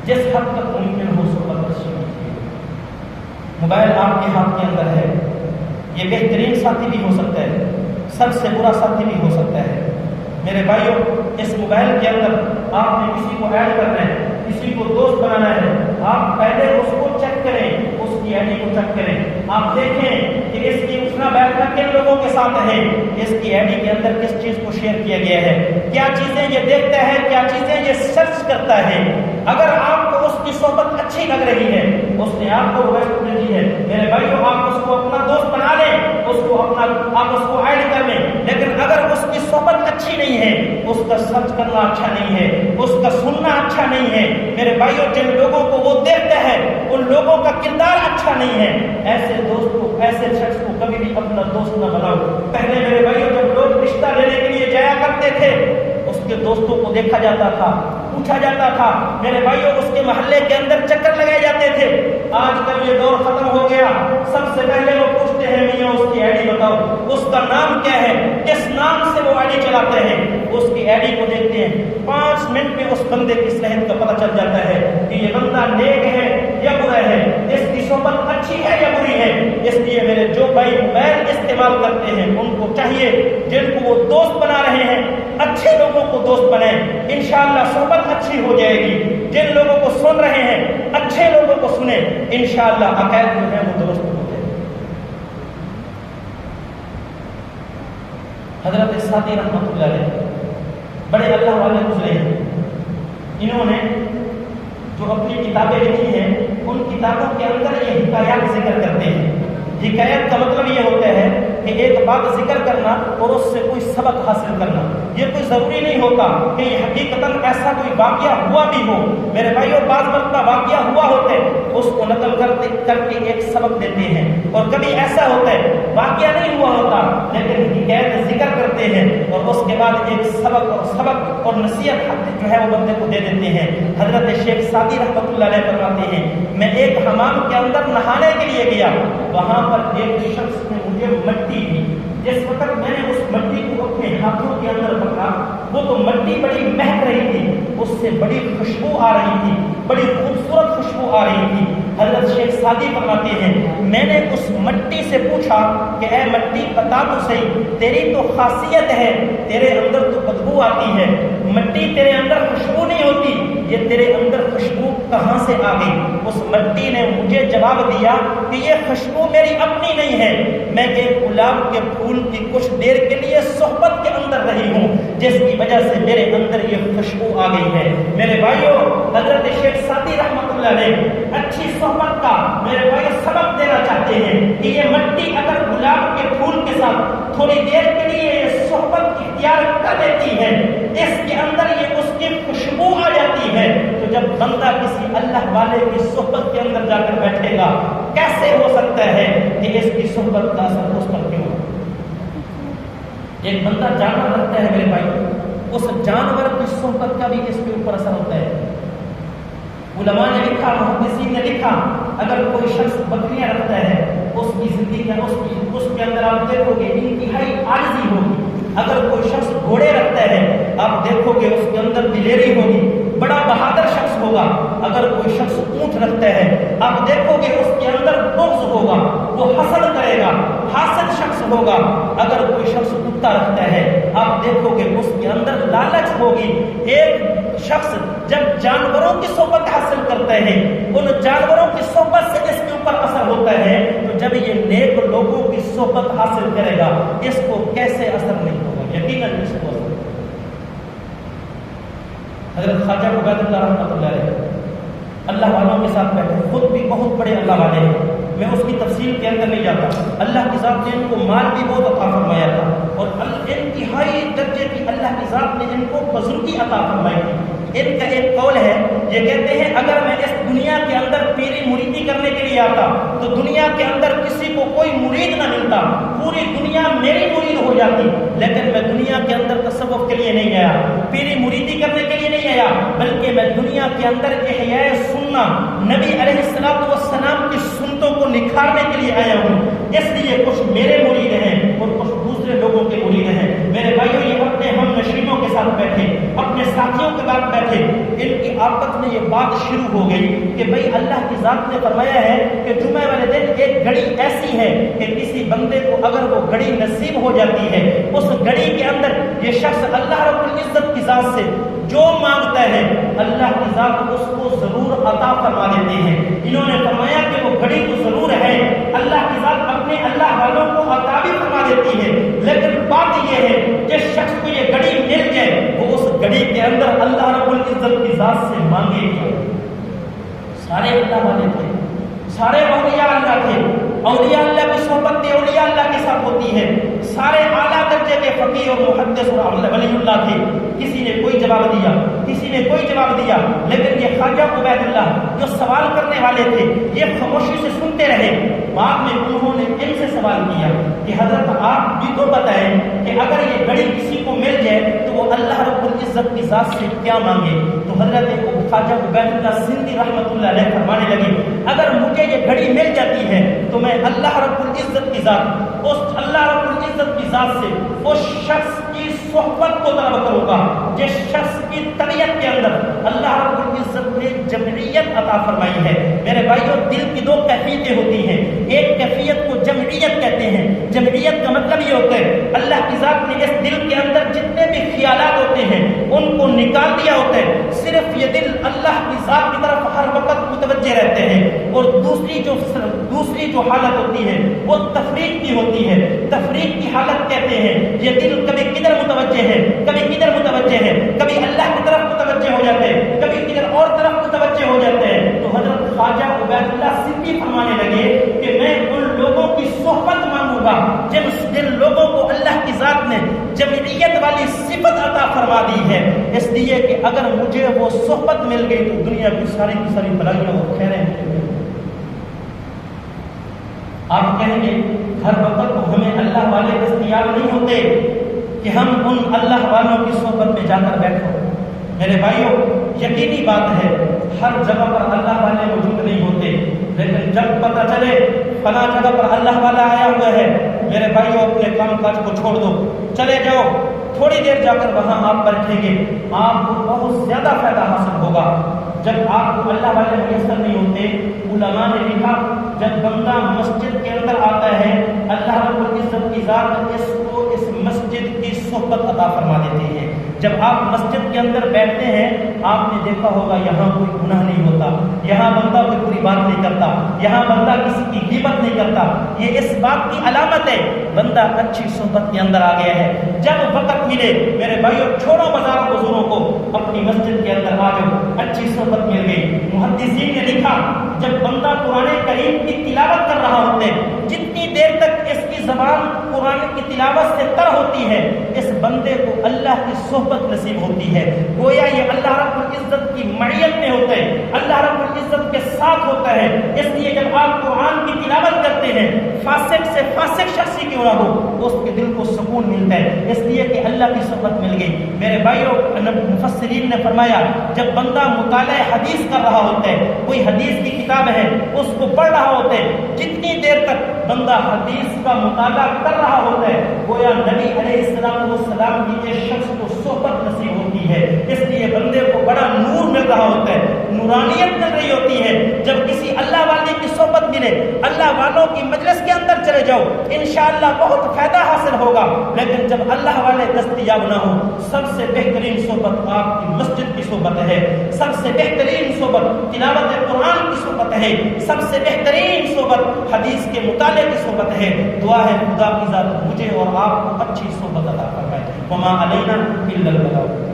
جس حد تک ممکن ہو صحبت اچھی ہوتی ہے۔ موبائل آپ کے ہاتھ کے اندر ہے، یہ بہترین ساتھی بھی ہو سکتا ہے، سب سے برا ساتھی بھی ہو سکتا ہے۔ میرے بھائیوں، اس موبائل کے اندر آپ نے کسی کو ایڈ کرنا ہے، کسی کو دوست بنانا ہے، آپ پہلے اس کو چیک کریں، اس کی آئی ڈی کو چیک کریں، آپ دیکھیں کہ اس کی اٹھنا بیٹھنا کن لوگوں کے ساتھ ہے، اس کی آئی ڈی کے اندر کس چیز کو شیئر کیا گیا ہے، کیا چیزیں یہ دیکھتا ہے، کیا چیزیں یہ سرچ کرتا ہے۔ اگر آپ کو اس کی صحبت اچھی لگ رہی ہے، اس نے آپ کو ریکویسٹ بھیجی ہے، میرے بھائیوں آپ اس کو اپنا دوست بنا لیں، آپ اس کو ایڈ کر لیں، لیکن اگر اس کی صحبت اچھی نہیں ہے، اس کا سرچ کرنا اچھا نہیں ہے، اس کا سننا اچھا نہیں ہے، میرے بھائیوں جن لوگوں کو وہ دیکھتا ہے ان لوگوں کا کردار اچھا نہیں ہے، ایسے دوست کو، ایسے شخص کو کبھی بھی اپنا دوست نہ بناؤ۔ پہلے میرے بھائیوں جب لوگ رشتہ لینے کے لیے جایا کرتے تھے، اس کے دوستوں کو دیکھا جاتا تھا، پوچھا جاتا تھا، میرے بھائیوں اس کے محلے کے اندر چکر لگائے جاتے تھے۔ آج کل یہ دور ختم ہو گیا، سب سے پہلے وہ پوچھتے ہیں میاں اس کی آئی ڈی بتاؤ، اس کا نام کیا ہے، کس نام سے وہ آئی ڈی چلاتے ہیں، اس کی آئی ڈی کو دیکھتے ہیں، 5 منٹ میں اس بندے کی صحت کا پتہ چل جاتا ہے کہ یہ بندہ نیک ہے یا برا ہے، اس کی صحبت اچھی ہے یا بری ہے۔ اس لیے میرے جو بھائی موبائل استعمال کرتے ہیں ان کو چاہیے جن کو وہ دوست بنا رہے ہیں اچھے لوگوں کو دوست بنائیں، انشاءاللہ صحبت اچھی ہو جائے گی۔ جن لوگوں کو سن رہے ہیں اچھے لوگوں کو سنیں، انشاءاللہ عقائد جو ہے وہ درست ہو جائے گی۔ حضرت سعدی رحمۃ اللہ علیہ بڑے اللہ والے گزرے ہیں، انہوں نے جو اپنی کتابیں لکھی ہیں ان کتابوں کے اندر یہ حکایات ذکر کرتے ہیں۔ حکایت کا مطلب یہ ہوتا ہے کہ ایک بات ذکر کرنا اور اس سے کوئی سبق حاصل کرنا، یہ کوئی ضروری نہیں ہوتا کہ یہ حقیقتاً ایسا کوئی واقعہ ہوا بھی ہو۔ میرے بھائیوں بعض مرتبہ واقعہ ہوا ہوتا ہے، اس کو نقل کر کے ایک سبق دیتے ہیں، اور کبھی ایسا ہوتا ہے واقعہ نہیں ہوا ہوتا لیکن حکایت ذکر کرتے ہیں اور اس کے بعد ایک سبق اور نصیحت جو ہے وہ بندے کو دے دیتے ہیں۔ حضرت شیخ سعدی رحمۃ اللہ علیہ فرماتے ہیں میں ایک حمام کے اندر نہانے کے لیے گیا، وہاں پر ایک شخص نے مجھے مٹی دی، جس وقت میں نے اس مٹی کو اپنے ہاتھوں کے اندر پکڑا وہ تو مٹی بڑی مہک رہی تھی، اس سے بڑی خوشبو آ رہی تھی، بڑی خوبصورت خوشبو آ رہی تھی۔ حضرت شیخ سعدی فرماتے ہیں میں نے اس مٹی سے پوچھا کہ اے مٹی بتا تو صحیح، تیری تو خاصیت ہے، تیرے اندر تو بدبو آتی ہے، مٹی تیرے اندر خوشبو نہیں ہوتی، یہ تیرے اندر خوشبو کہاں سے آ گئی؟ اس مٹی نے مجھے جواب دیا کہ یہ خوشبو میری اپنی نہیں ہے، میں ایک گلاب کے پھول کی کچھ دیر کے لیے صحبت کے اندر رہی ہوں جس کی وجہ سے میرے اندر یہ خوشبو آ گئی ہے۔ میرے بھائیوں حضرت شیخ سعدی رحمۃ اللہ علیہ اچھی صحبت کا میرے بھائی سبق دینا چاہتے ہیں کہ یہ مٹی اگر گلاب کے پھول کے ساتھ تھوڑی دیر کے لیے یہ صحبت اختیار کر دیتی ہے، اس کے اندر یہ اس کی خوشبو آ جاتی ہے، تو جب بندہ کسی اللہ والے کی صحبت کے اندر جا کر بیٹھے گا کیسے ہو سکتا ہے کہ اس کی صحبت کا اثر اس پر کیوں؟ ایک بندہ جانور رکھتا ہے میرے بھائی، اس جانور کی صحبت کا بھی اس کے اوپر اثر ہوتا ہے۔ علماء نے لکھا، محدثین نے لکھا اگر کوئی شخص بکریاں رکھتا ہے اس کی زندگی کا اس کے اندر آپ دیکھو گے انتہائی عاجزی ہوگی۔ اگر کوئی شخص گھوڑے رکھتا ہے آپ دیکھو گے اس کے اندر دلیری ہوگی، بڑا بہادر شخص ہوگا۔ اگر کوئی شخص اونٹ رکھتا ہے آپ دیکھو گے اس کے اندر بغض ہوگا، وہ حسد کرے گا، حاسد شخص ہوگا۔ اگر کوئی شخص کتا رکھتا ہے آپ دیکھو گے اس کے اندر لالچ ہوگی۔ ایک شخص جب جانوروں کی صحبت حاصل کرتا ہے ان جانوروں کی صحبت سے اس کے اوپر اثر ہوتا ہے، تو جب یہ نیک لوگوں کی صحبت حاصل کرے گا اس کو کیسے اثر نہیں ہوگا؟ یقیناً اس کو اثر ہوگا۔ حضرت خواجہ عبید اللہ رحمۃ اللہ علیہ اللہ والوں کے ساتھ بیٹھے، خود بھی بہت بڑے اللہ والے ہیں، میں اس کی تفصیل کے اندر نہیں جاتا۔ اللہ کی ذات نے ان کو مال بھی بہت عطا فرمایا تھا اور انتہائی درجے کی اللہ کی ذات نے ان کو بزرگی عطا فرمائی تھی۔ ان کا ایک قول ہے، یہ کہتے ہیں اگر میں اس دنیا کے اندر پیری مریدی کرنے کے لیے آتا تو دنیا کے اندر کسی کو کوئی مرید نہ ملتا، پوری دنیا میری مرید ہو جاتی، لیکن میں دنیا کے اندر تصوف کے لیے نہیں آیا، پیری مریدی کرنے کے لیے نہیں آیا، بلکہ میں دنیا کے اندر احیاء سننا نبی علیہ الصلوۃ والسلام کی سنتوں کو نکھارنے کے لیے آیا ہوں۔ اس لیے کچھ میرے مرید ہیں اور کچھ دوسرے لوگوں کے مرید ہیں۔ میرے بھائیوں یہ اپنے ہم نشینوں کے ساتھ بیٹھے، اپنے ساتھیوں کے ساتھ بیٹھے، ان کی آفت میں یہ بات شروع ہو گئی کہ بھئی اللہ کی ذات نے فرمایا ہے کہ جمعہ والے دن ایک گھڑی ایسی ہے کہ کسی بندے کو اگر وہ گھڑی نصیب ہو جاتی ہے، اس گھڑی کے اندر یہ شخص اللہ رب العزت کی ذات سے جو مانگتا ہے اللہ کی ذات اس کو ضرور عطا فرما دیتے ہیں۔ انہوں نے فرمایا کہ وہ گھڑی تو ضرور ہے، اللہ کی ذات اپنے اللہ والوں کو عطا بھی فرما دیتی ہے، لیکن بات یہ ہے جس شخص کو یہ گھڑی مل جائے وہ اس گھڑی کے اندر اللہ رب العزت کی ذات سے مانگے گا۔ سارے اللہ والے تھے، سارے اولیاء اللہ تھے، اولیاء اللہ کی صحبت اولیاء اللہ کے ساتھ ہوتی ہے، سارے اعلیٰ درجے کے فقیہ اور محدث اور ولی اللہ تھے۔ کسی نے کوئی جواب دیا، کسی نے کوئی جواب دیا، لیکن یہ خواجہ عبید اللہ جو سوال کرنے والے تھے یہ خاموشی سے سنتے رہے۔ بعد میں انہوں نے ان سے سوال کیا کہ حضرت آپ بھی تو بتائیں کہ اگر یہ گھڑی کسی کو مل جائے تو وہ اللہ رب العزت کی ذات سے کیا مانگے؟ تو حضرت خواجہ عبید اللہ سندھی رحمۃ اللہ علیہ فرمانے لگے اگر مجھے یہ گھڑی مل جاتی ہے تو میں اللہ رب العزت کی ذات، اس اللہ رب العزت کی ذات سے اس شخص کی صحبت کو طلب کروں گا جس شخص کی طبیعت کے اندر اللہ رب العزت نے جمعیت عطا فرمائی ہے۔ میرے بھائیوں، دل کی دو کیفیتیں ہوتی ہیں، ایک کیفیت کو جمعیت کہتے ہیں۔ جمعیت کا مطلب یہ ہوتا ہے اللہ کی ذات نے اس دل کے اندر جتنے بھی خیالات ہوتے ہیں ان کو نکال دیا ہوتا ہے، صرف یہ دل اللہ کی ذات کی طرف ہر وقت متوجہ رہتے ہیں۔ اور دوسری جو حالت ہوتی ہے وہ تفریق کی ہوتی ہے۔ تفریق کی حالت کہتے ہیں یہ دل کبھی کدھر متوجہ ہے، کبھی کدھر متوجہ ہے، کبھی اللہ کی طرف متوجہ ہو جاتے ہیں، کبھی کدھر اور طرف متوجہ ہو جاتے ہیں۔ تو حضرت خواجہ عبید اللہ سندھی فرمانے لگے کہ میں ان لوگوں کی صحبت مانگوں گا جن لوگوں کو اللہ کی ذات نے جمعیت والی صفت عطا فرما دی ہے، اس لیے کہ اگر مجھے وہ صحبت مل گئی تو دنیا کی ساری بلائیاں اور خیریں مل گئی۔ آپ کہیں گے ہر وقت تو ہمیں اللہ والے دستیاب نہیں ہوتے کہ ہم ان اللہ والوں کی صحبت میں جا کر بیٹھو۔ میرے بھائیوں، یقینی بات ہے ہر جگہ پر اللہ والے موجود نہیں ہوتے، لیکن جب پتہ چلے فلاں جگہ پر اللہ والا آیا ہوا ہے، میرے بھائیوں اپنے کام کاج کو چھوڑ دو، چلے جاؤ، تھوڑی دیر جا کر وہاں آپ بیٹھیں گے، آپ کو بہت زیادہ فائدہ حاصل ہوگا۔ جب آپ کو اللہ والے میسر نہیں ہوتے، علماء نے لکھا جب بندہ مسجد کے اندر آتا ہے اللہ رب العزت کی ذات اس کو اس مسجد کی صحبت عطا فرما دیتے ہیں۔ جب آپ مسجد کے اندر بیٹھتے ہیں آپ نے دیکھا ہوگا یہاں کوئی گناہ نہیں ہوتا، یہاں بندہ کوئی بری بات نہیں کرتا، یہاں بندہ کسی کی غیبت نہیں کرتا، یہ اس بات کی علامت ہے بندہ اچھی صحبت کے اندر آ گیا ہے۔ جب وقت ملے میرے بھائیوں چھوڑو بازار بزرگوں کو، اپنی مسجد کے اندر آ جاؤ، اچھی صحبت مل گئی۔ محدثین نے لکھا جب بندہ قرآن کریم کی تلاوت کر رہا ہوتا ہے، جتنی دیر تک اس کی زبان قرآن کی تلاوت سے تر ہوتی ہے اس بندے کو اللہ کی صحبت نصیب ہوتی ہے، گویا یہ اللہ رب العزت کی معیت میں ہوتا ہے، اللہ رب العزت کے ساتھ ہوتا ہے۔ اس لیے جب آپ قرآن کی تلاوت کرتے ہیں فاسق سے فاسق شخص ہی کیوں نہ ہو اس کے دل کو سکون ملتا ہے، اس لیے کہ اللہ کی صحبت مل گئی۔ میرے بھائیوں، مفسرین نے فرمایا جب بندہ مطالعہ حدیث کر رہا ہوتا ہے، کوئی حدیث کی کتاب ہے اس کو پڑھ رہا ہوتا ہے، جتنی دیر تک بندہ حدیث کا مطالعہ کر رہا ہوتا ہے گویا نبی علیہ السلام کی ایک شخص کو صحبت نصیب ہوتی ہے، اس لیے بندے کو بڑا نور مل رہا ہوتا ہے، نورانیت مل رہی ہوتی ہے۔ جب کسی اللہ والے کی صحبت ملے، اللہ والوں کی مجلس کے اندر چلے جاؤ، انشاءاللہ بہت فائدہ حاصل ہوگا، لیکن جب اللہ والے دستیاب نہ ہو سب سے بہترین صحبت آپ کی مسجد کی صحبت ہے، سب سے بہترین صحبت تلاوت قرآن کی صحبت ہے، سب سے بہترین صحبت حدیث کے مطالعے کی صحبت ہے۔ دعا ہے خدا کی ذات مجھے اور آپ کو اچھی صحبت عطا فرمائے۔ وما علینا الا البلاغ۔